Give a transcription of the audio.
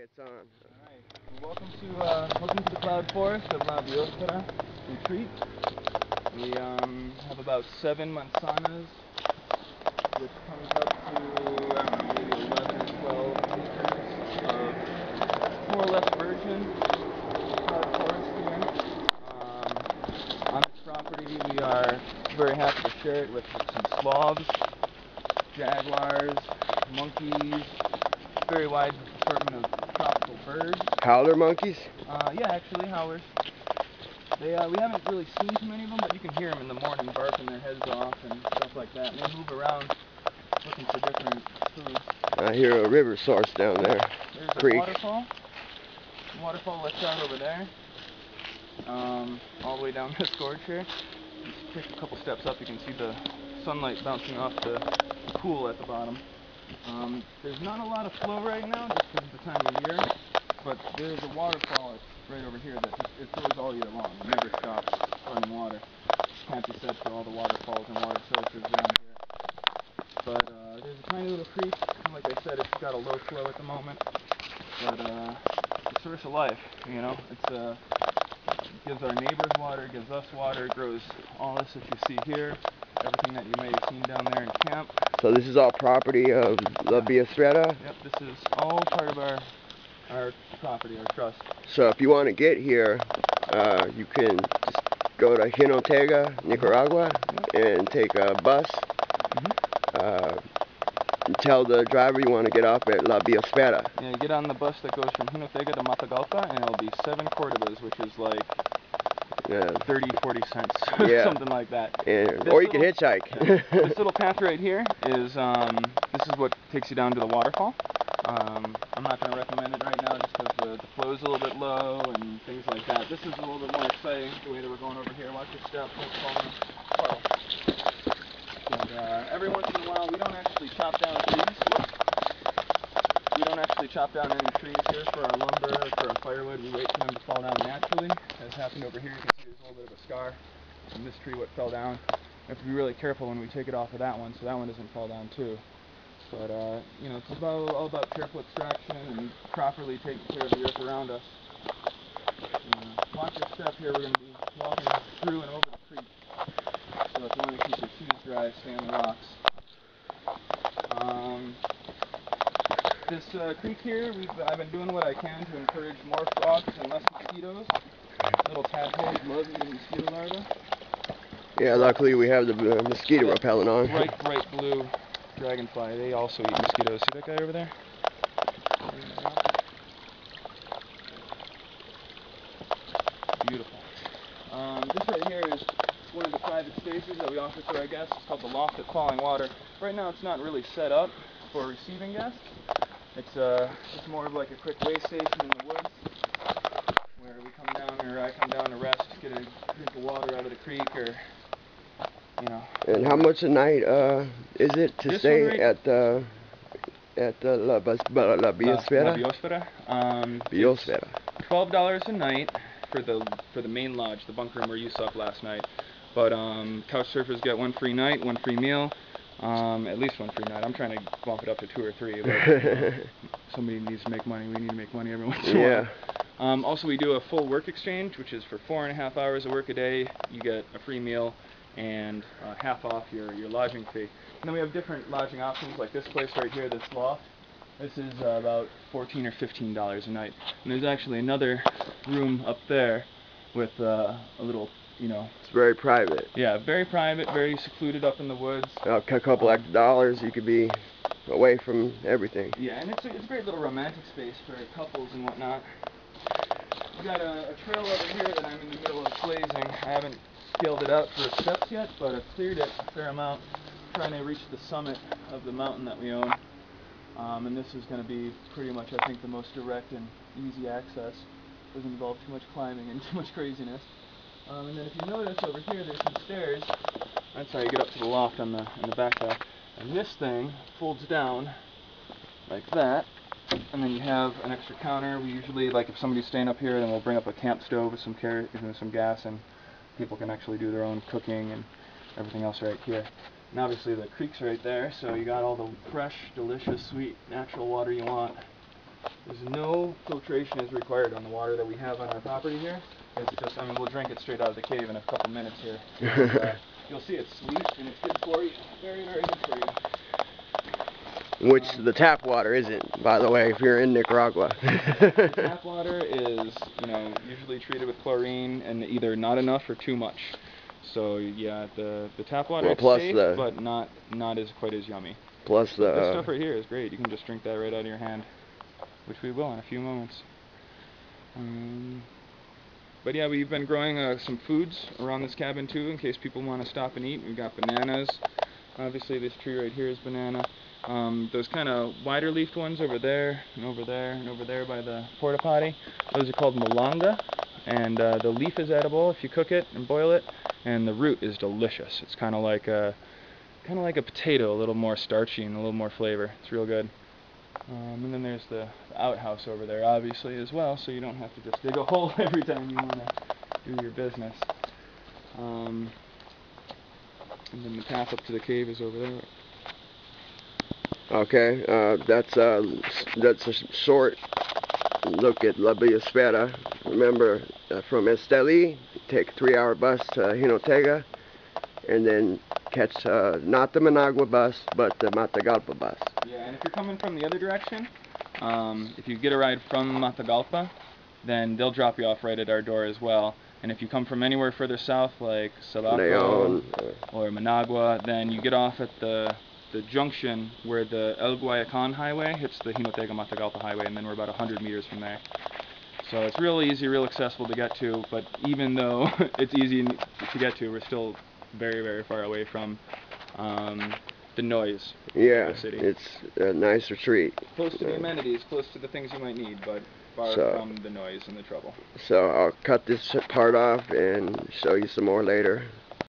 It's on. Alright, welcome to the cloud forest of Biosfera retreat. We have about 7 manzanas, which comes up to, I don't know, maybe 11 or 12 acres of more or less virgin cloud forest here. On this property, we are very happy to share it with some sloths, jaguars, monkeys, very wide assortment of tropical birds. Howler monkeys? Yeah, actually, howlers. We haven't really seen too many of them, but you can hear them in the morning barking their heads off and stuff like that. And they move around looking for different foods. I hear a river source down there. There's Creek. a waterfall. The waterfall lets out over there. All the way down this gorge here. Just take a couple steps up, you can see the sunlight bouncing off the pool at the bottom. There's not a lot of flow right now, just because of the time of year, but there's a waterfall right over here that it flows all year long. It never stops running water. Can't be said for all the waterfalls and water sources around here. But there's a tiny little creek, and like I said, it's got a low flow at the moment, but it's a source of life, you know. It gives our neighbors water, it gives us water, it grows all this that you see here, everything that you may have seen down there in camp. So this is all property of the Biosfera? Yep, this is all part of our property, our trust. So if you want to get here, you can just go to Jinotega, Nicaragua, and take a bus. And tell the driver you want to get off at La Biosfera. Yeah, you get on the bus that goes from Jinotega to Matagalpa, and it'll be 7 cordobas, which is like 30, 40 cents, yeah. something like that. Or you can hitchhike. Yeah, this little path right here is, this is what takes you down to the waterfall. I'm not going to recommend it right now just because the flow is a little bit low and things like that. This is a little bit more exciting, the way that we're going over here. Watch your step, don't fall in the puddle. And every once in a while, we don't actually chop down trees. We don't actually chop down any trees here for our lumber or for our firewood. We wait for them to fall down naturally. As happened over here, you can see there's a little bit of a scar on this tree, what fell down. We have to be really careful when we take it off of that one, so that one doesn't fall down too. But, you know, it's all about careful extraction and properly taking care of the earth around us. Watch your step here. We're going to be walking through and over the creek. So if you want to keep your shoes dry, stay on the rocks. This creek here, I've been doing what I can to encourage more frogs and less mosquitoes. Little tadpoles love eating mosquito larvae. Yeah, luckily we have the mosquito repellent on. Bright blue dragonfly, they also eat mosquitoes. See that guy over there? Beautiful. This right here is one of the private spaces that we offer to our guests. It's called the Loft at Falling Water. Right now it's not really set up for receiving guests. It's more of like a quick way station in the woods where we come down, or I come down to rest, get a drink of water out of the creek, or, you know. And how much a night is it to stay at the La Biosfera? Biosfera. Biosfera. $12 a night for the main lodge, the bunk room where you slept last night. But couchsurfers get 1 free night, 1 free meal. At least 1 free night. I'm trying to bump it up to 2 or 3. But, somebody needs to make money. We need to make money every once in a while. Also, we do a full work exchange, which is for 4.5 hours of work a day. You get a free meal and half off your lodging fee. And then we have different lodging options, like this place right here, this loft. This is about $14 or $15 a night. And there's actually another room up there with a little, you know. It's very private. Yeah, very private, very secluded up in the woods. A couple extra dollars, you could be away from everything. Yeah, and it's a great little romantic space for couples and whatnot. We got a trail over here that I'm in the middle of blazing. I haven't scaled it out for steps yet, but I've cleared it a fair amount, trying to reach the summit of the mountain that we own. And this is going to be pretty much, I think, the most direct and easy access. Doesn't involve too much climbing and too much craziness. And then if you notice over here, there's some stairs. That's how you get up to the loft on the back there. And this thing folds down like that. And then you have an extra counter. We usually, like if somebody's staying up here, then we'll bring up a camp stove with some gas, and people can actually do their own cooking and everything else right here. And obviously the creek's right there, so you got all the fresh, delicious, sweet, natural water you want There's no filtration is required on the water that we have on our property here. It's just, I mean, we'll drink it straight out of the cave in a couple minutes here. And, you'll see it's sweet and it's good for you. Very, very good for you. Which the tap water isn't, by the way, if you're in Nicaragua. The tap water is, you know, usually treated with chlorine and either not enough or too much. So yeah, the tap water is safe, but not as quite as yummy. Plus this stuff right here is great. You can just drink that right out of your hand, which we will in a few moments. But yeah, we've been growing some foods around this cabin too, in case people want to stop and eat. We've got bananas. Obviously, this tree right here is banana. Those kind of wider leafed ones over there, and over there, and over there by the porta potty, those are called malanga, and the leaf is edible if you cook it and boil it, and the root is delicious. It's kind of like a potato, a little more starchy and a little more flavor. It's real good. And then there's the outhouse over there, obviously, as well, so you don't have to just dig a hole every time you want to do your business. And then the path up to the cave is over there. Okay, that's a short look at La Biosfera. Remember, from Esteli, take a 3-hour bus to Jinotega, and then catch not the Managua bus, but the Matagalpa bus. Yeah, and if you're coming from the other direction, if you get a ride from Matagalpa, then they'll drop you off right at our door as well. And if you come from anywhere further south, like Sabaco or Managua, then you get off at the junction where the El Guayacan highway hits the Jinotega Matagalpa highway, and then we're about 100 meters from there. So it's real easy, real accessible to get to, but even though it's easy to get to, we're still very, very far away from the noise of the city. It's a nice retreat. Close to the amenities, close to the things you might need, but far from the noise and the trouble. So I'll cut this part off and show you some more later.